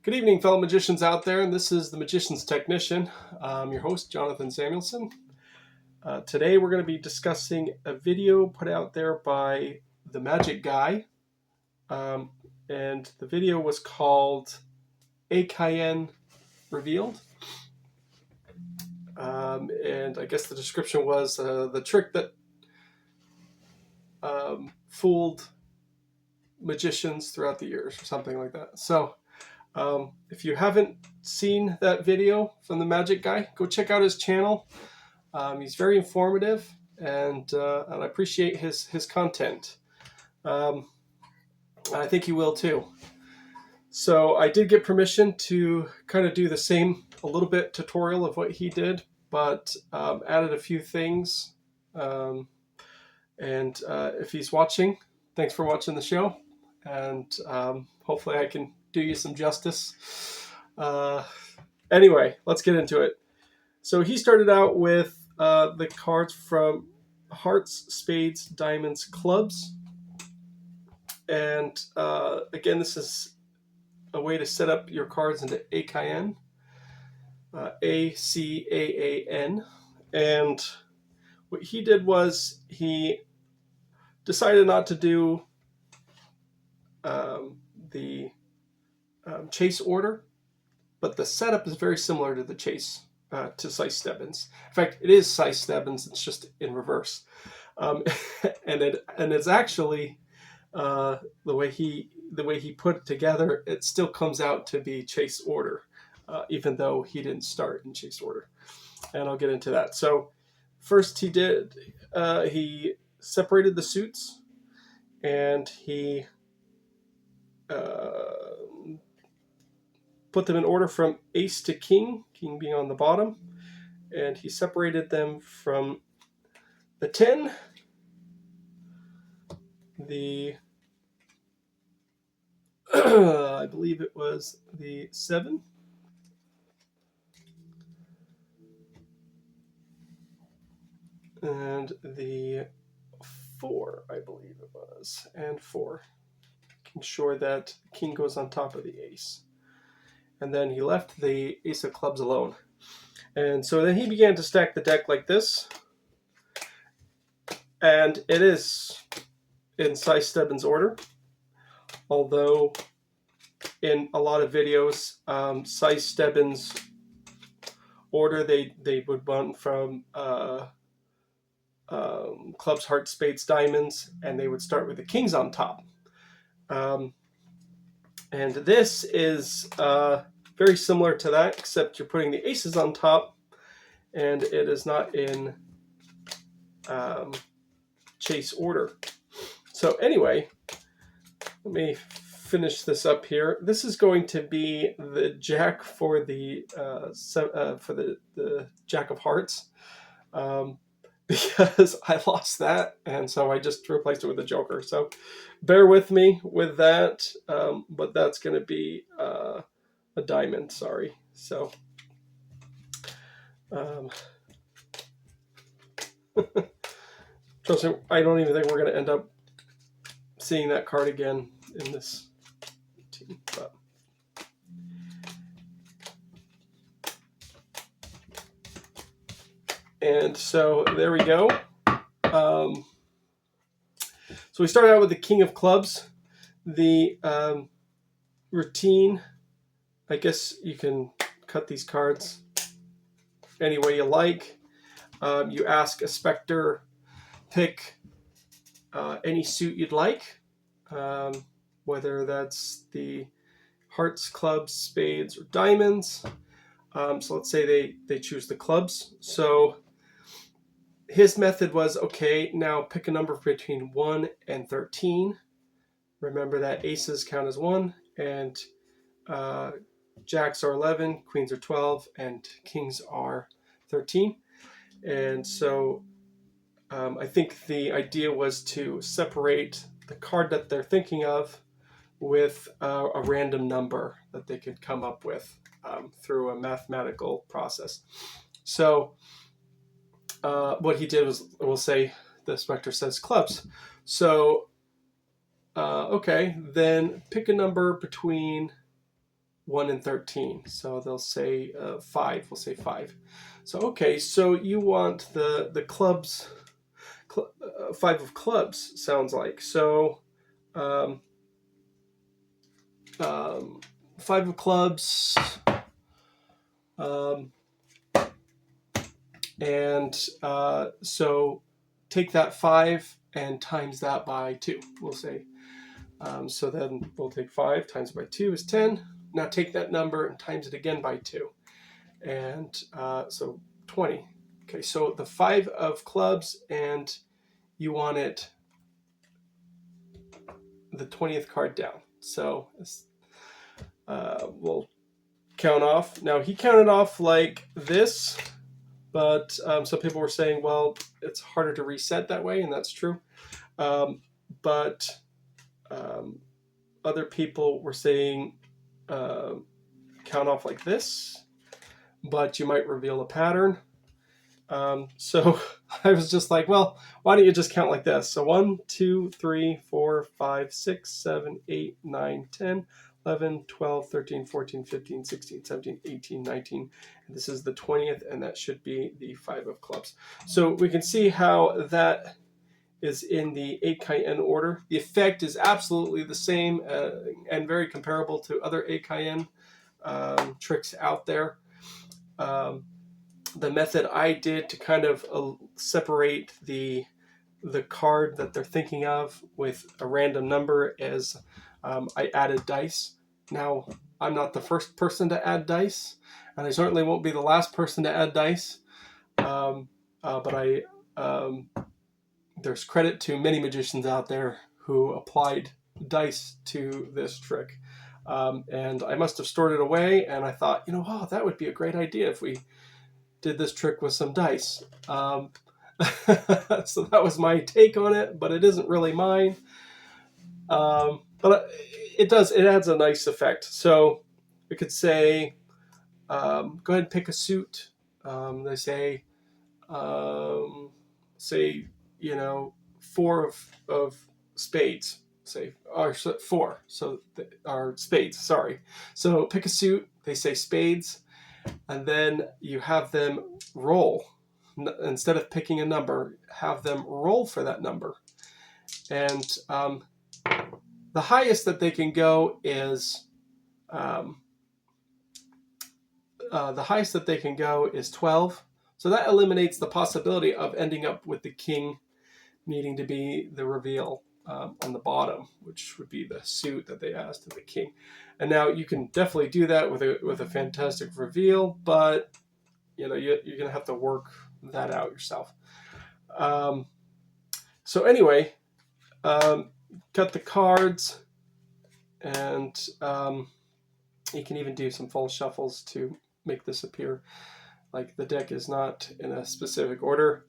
Good evening, fellow magicians out there, and this is the Magician's Technician. I'm your host, Jonathan Samuelson. Today we're going to be discussing a video put out there by the Magic Guy, and the video was called ACAAN Revealed. And I guess the description was the trick that fooled magicians throughout the years, or something like that. So if you haven't seen that video from the Magic Guy, go check out his channel. He's very informative, and I appreciate his content. I think you will too. So I did get permission to kind of do the same, a little bit tutorial of what he did, but added a few things. If he's watching, thanks for watching the show, and hopefully I can do you some justice. Anyway, let's get into it. So he started out with the cards from hearts, spades, diamonds, clubs. And again, this is a way to set up your cards into ACAAN, ACAAN. And what he did was he decided not to do the chase order, but the setup is very similar to the chase, to SI Stebbens. In fact, it is SI Stebbens, it's just in reverse. And it's actually the way he put it together, it still comes out to be chase order, even though he didn't start in chase order. And I'll get into that. So first he separated the suits, and he put them in order from ace to king, king being on the bottom, and he separated them from the 10, the I believe it was the 7, and the 4, I believe it was, and 4, making sure that the king goes on top of the ace. And then he left the ace of clubs alone. And so then he began to stack the deck like this. And it is in SI Stebbens order. Although in a lot of videos, SI Stebbens order, they would run from clubs, hearts, spades, diamonds, and they would start with the kings on top. And this is very similar to that, except you're putting the aces on top, and it is not in chase order. So anyway, let me finish this up here. This is going to be the jack for the jack of hearts, because I lost that, and so I just replaced it with a joker. So bear with me with that, but that's going to be a diamond, sorry. So trust me, I don't even think we're going to end up seeing that card again in this team. But and so there we go. So we started out with the king of clubs. The routine, I guess you can cut these cards any way you like. You ask a specter, pick any suit you'd like, whether that's the hearts, clubs, spades, or diamonds. So let's say they choose the clubs. So his method was, okay, now pick a number between 1 and 13. Remember that aces count as 1, and jacks are 11, queens are 12, and kings are 13. And so I think the idea was to separate the card that they're thinking of with a random number that they could come up with through a mathematical process. So what he did was, we'll say the specter says clubs. So okay, then pick a number between 1 and 13. So they'll say 5. We'll say 5. So okay, so you want the clubs, 5 of clubs sounds like. So 5 of clubs, and so take that 5 and times that by 2. We'll say. So then we'll take 5 times by 2 is 10. Now take that number and times it again by 2. And so 20. Okay, so the 5 of clubs, and you want it the 20th card down. So we'll count off. Now he counted off like this, but some people were saying, well, it's harder to reset that way, and that's true. But other people were saying count off like this, but you might reveal a pattern. So I was just like, well, why don't you just count like this? So 1, 2, 3, 4, 5, 6, 7, 8, 9, 10, 11, 12, 13, 14, 15, 16, 17, 18, 19. And this is the 20th, and that should be the 5 of clubs. So we can see how that is in the ACAAN order. The effect is absolutely the same and very comparable to other ACAAN tricks out there. The method I did to kind of separate the card that they're thinking of with a random number is I added dice. Now, I'm not the first person to add dice, and I certainly won't be the last person to add dice, but there's credit to many magicians out there who applied dice to this trick. And I must have stored it away, and I thought, oh, that would be a great idea if we did this trick with some dice. So that was my take on it, but it isn't really mine. But it adds a nice effect. So we could say, go ahead and pick a suit. They say, 4 of spades, say, or 4. So our spades, sorry. So pick a suit. They say spades. And then you have them roll. Instead of picking a number, have them roll for that number. And the highest that they can go is 12. So that eliminates the possibility of ending up with the king needing to be the reveal on the bottom, which would be the suit that they asked of the king. And now you can definitely do that with a fantastic reveal, but you're going to have to work that out yourself. So anyway, cut the cards, and you can even do some false shuffles to make this appear like the deck is not in a specific order.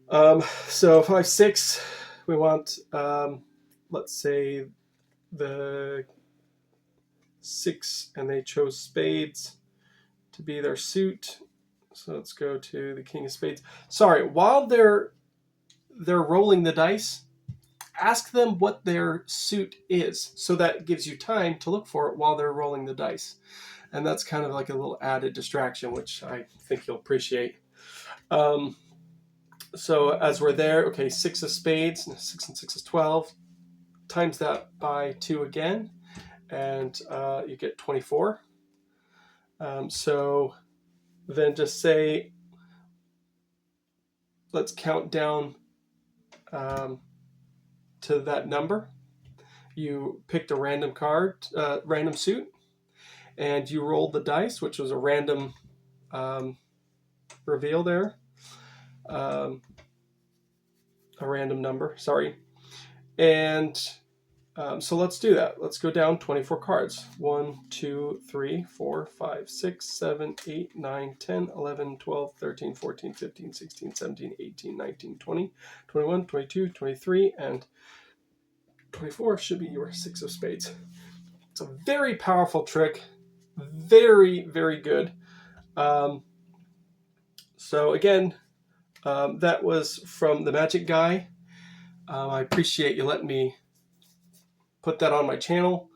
So 5, 6, we want, let's say the 6, and they chose spades to be their suit. So let's go to the king of spades. Sorry, while they're rolling the dice, ask them what their suit is. So that gives you time to look for it while they're rolling the dice. And that's kind of like a little added distraction, which I think you'll appreciate. So as we're there, okay, 6 of spades, 6 and 6 is 12. Times that by 2 again, and you get 24. So then just say, let's count down to that number. You picked a random card, random suit, and you rolled the dice, which was a random reveal there. A random number, sorry. And so let's do that. Let's go down 24 cards. 1, 2, 3, 4, 5, 6, 7, 8, 9, 10, 11, 12, 13, 14, 15, 16, 17, 18, 19, 20, 21, 22, 23, and 24 should be your 6 of spades. It's a very powerful trick. Very, very good. So again, that was from the Magic Guy. I appreciate you letting me put that on my channel.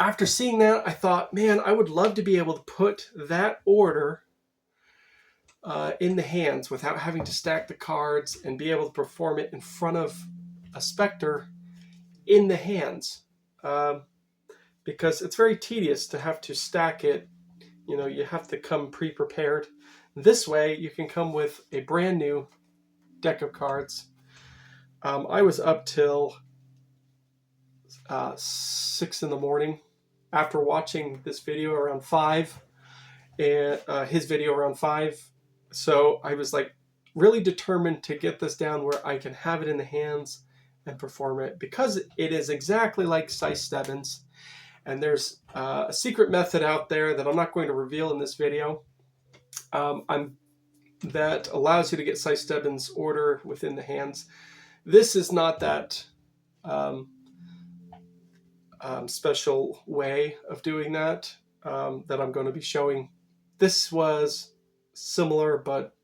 after seeing that, I thought, man, I would love to be able to put that order in the hands without having to stack the cards and be able to perform it in front of a specter in the hands. Because it's very tedious to have to stack it. You know, you have to come pre-prepared. This way, you can come with a brand new deck of cards. I was up till 6 in the morning after watching this video around 5 and his video around 5. So I was like really determined to get this down where I can have it in the hands and perform it, because it is exactly like SI Stebbens. And there's a secret method out there that I'm not going to reveal in this video that allows you to get SI Stebbens order within the hands. This is not that special way of doing that that I'm going to be showing. This was similar, but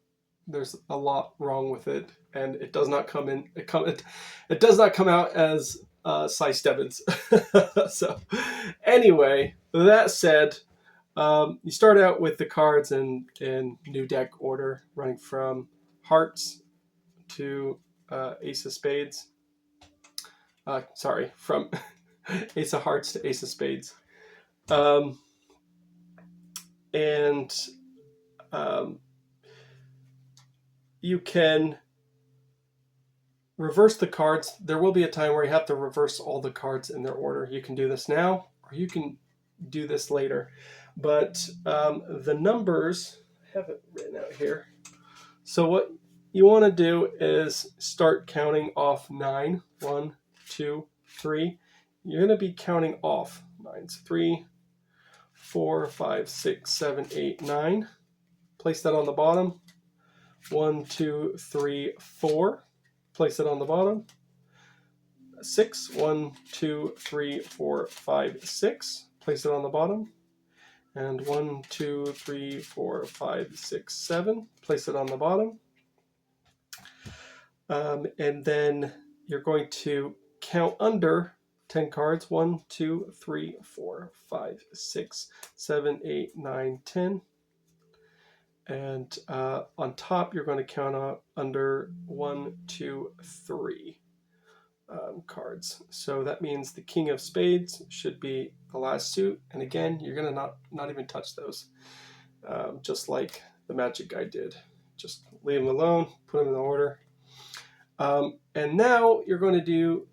there's a lot wrong with it, and it does not come in. It does not come out as SI Stebbens. So, anyway, that said, you start out with the cards in new deck order, running from hearts to ace of spades. Sorry, from ace of hearts to ace of spades. You can reverse the cards. There will be a time where you have to reverse all the cards in their order. You can do this now, or you can do this later. But the numbers, I have it written out here. So what you want to do is start counting off 9. 1, 2, 3. You're going to be counting off 9. 3, 4, 5, 6, 7, 8, 9. Place that on the bottom. 1, 2, 3, 4. Place it on the bottom. 6. 1, 2, 3, 4, 5, 6. Place it on the bottom. And 1, 2, 3, 4, 5, 6, 7. Place it on the bottom. And then you're going to count under 10 cards. 1, 2, 3, 4, 5, 6, 7, 8, 9, 10. And on top, you're going to count under 1, 2, 3 cards. So that means the king of spades should be the last suit. And again, you're going to not even touch those, just like the magic guy did. Just leave them alone, put them in the order. And now you're going to do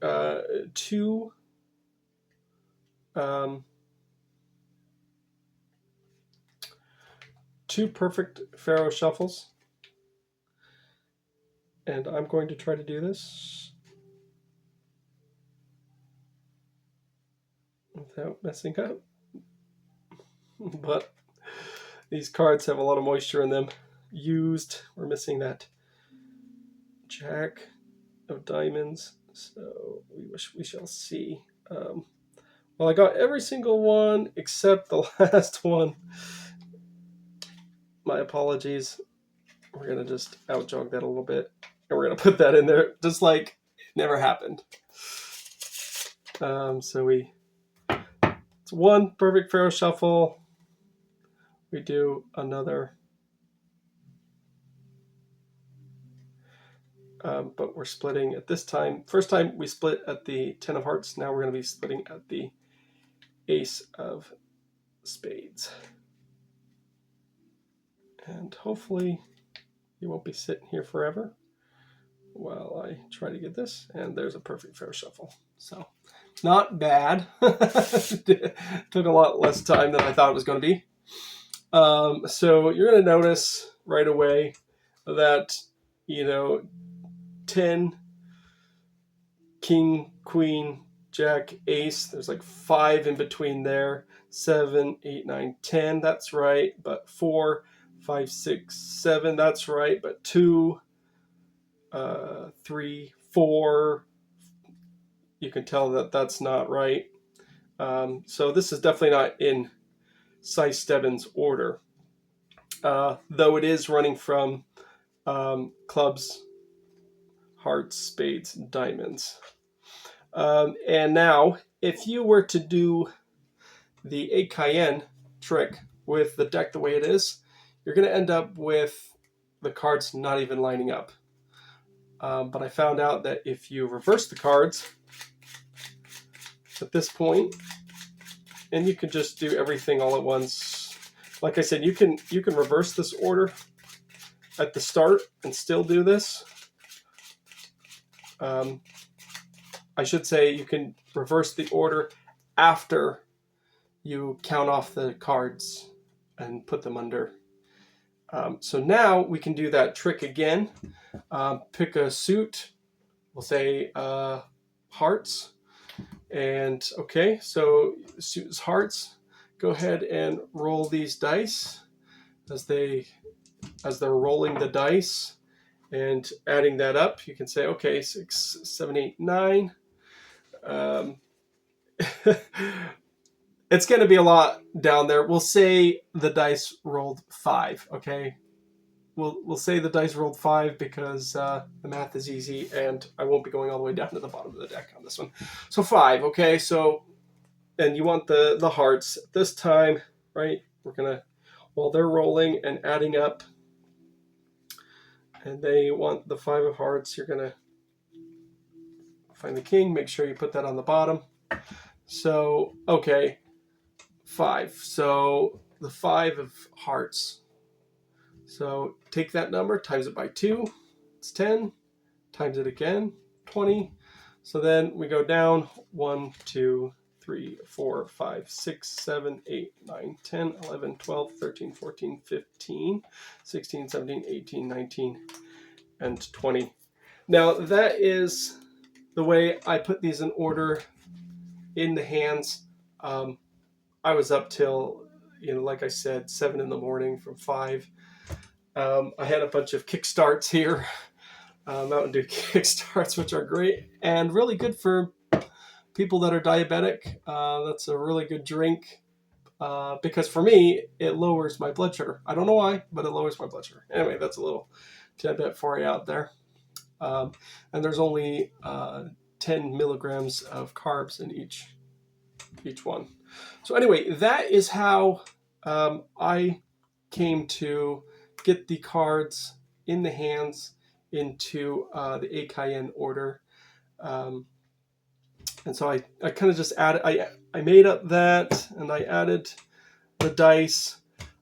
two perfect Pharaoh shuffles, and I'm going to try to do this without messing up. But these cards have a lot of moisture in them. We're missing that Jack of diamonds, so we shall see. Well, I got every single one except the last one. My apologies. We're going to just out-jog that a little bit. And we're going to put that in there just like it never happened. So it's one perfect Pharaoh shuffle. We do another. But we're splitting at this time. First time we split at the 10 of hearts. Now we're going to be splitting at the ace of spades. And hopefully you won't be sitting here forever while I try to get this. And there's a perfect Pharaoh shuffle. So not bad. Took a lot less time than I thought it was going to be. So you're going to notice right away that, 10, king, queen, jack, ace. There's like 5 in between there. 7, 8, 9, 10. That's right. But 4, 5, 6, 7, that's right, but 2, 3, 4, you can tell that that's not right. So this is definitely not in SI Stebbens order, though it is running from clubs, hearts, spades, diamonds. And now, if you were to do the ACAAN trick with the deck the way it is, you're going to end up with the cards not even lining up. But I found out that if you reverse the cards at this point, and you can just do everything all at once. Like I said, you can reverse this order at the start and still do this. I should say you can reverse the order after you count off the cards and put them under. So now we can do that trick again. Pick a suit, we'll say hearts. And okay, so the suit is hearts. Go ahead and roll these dice as they're rolling the dice and adding that up. You can say, okay, 6, 7, 8, 9. It's going to be a lot down there. We'll say the dice rolled 5. Okay, we'll say the dice rolled 5 because the math is easy, and I won't be going all the way down to the bottom of the deck on this one. So 5. Okay, so and you want the hearts this time, right? We're gonna, while they're rolling and adding up, and they want the 5 of hearts, you're gonna find the king. Make sure you put that on the bottom. So okay, 5. So the 5 of hearts. So take that number, times it by 2, it's 10, times it again, 20. So then we go down 1, 2, 3, 4, 5, 6, 7, 8, 9, 10, 11, 12, 13, 14, 15, 16, 17, 18, 19, and 20. Now that is the way I put these in order in the hands. I was up till, like I said, 7 in the morning from 5. I had a bunch of kickstarts here, Mountain Dew kickstarts, which are great and really good for people that are diabetic. That's a really good drink because for me, it lowers my blood sugar. I don't know why, but it lowers my blood sugar. Anyway, that's a little tidbit for you out there. And there's only 10 milligrams of carbs in each one. So anyway, that is how I came to get the cards in the hands into the ACAAN order. And so I kind of just added, I made up that and I added the dice.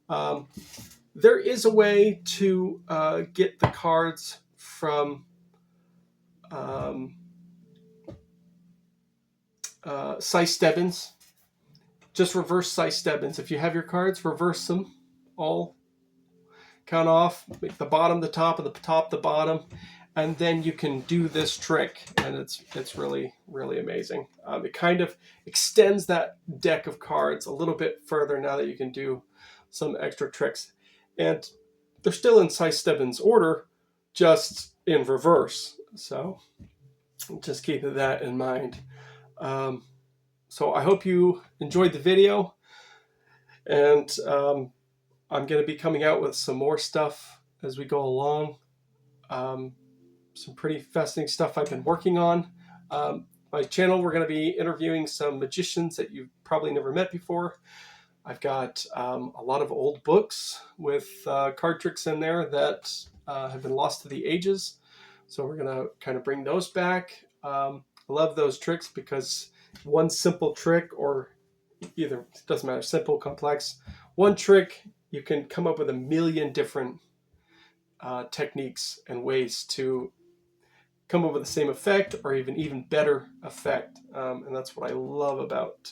There is a way to get the cards from SI Stebbens. Just reverse SI Stebbens. If you have your cards, reverse them all. Count off, make the bottom the top and the top the bottom, and then you can do this trick, and it's really, really amazing. It kind of extends that deck of cards a little bit further now that you can do some extra tricks. And they're still in SI Stebbens order, just in reverse. So just keep that in mind. So I hope you enjoyed the video, and I'm going to be coming out with some more stuff as we go along. Some pretty fascinating stuff I've been working on. My channel, we're going to be interviewing some magicians that you've probably never met before. I've got a lot of old books with card tricks in there that have been lost to the ages. So we're going to kind of bring those back. I love those tricks because one simple trick, or either, it doesn't matter, simple, complex, one trick, you can come up with a million different techniques and ways to come up with the same effect or even better effect. And that's what I love about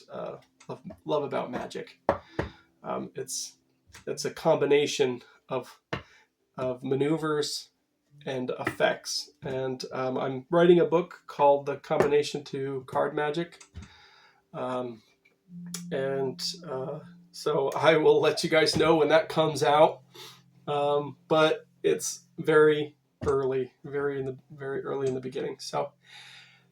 magic. It's a combination of maneuvers and effects. And I'm writing a book called The Combination to Card Magic. So I will let you guys know when that comes out. But it's very early, very early in the beginning. So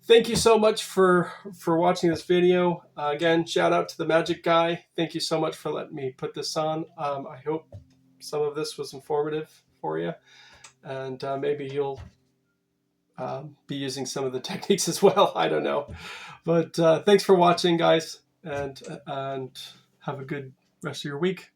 thank you so much for watching this video. Again, shout out to the Magic Guy. Thank you so much for letting me put this on. I hope some of this was informative for you, and maybe you'll be using some of the techniques as well. I don't know, but thanks for watching, guys, and Have a good rest of your week.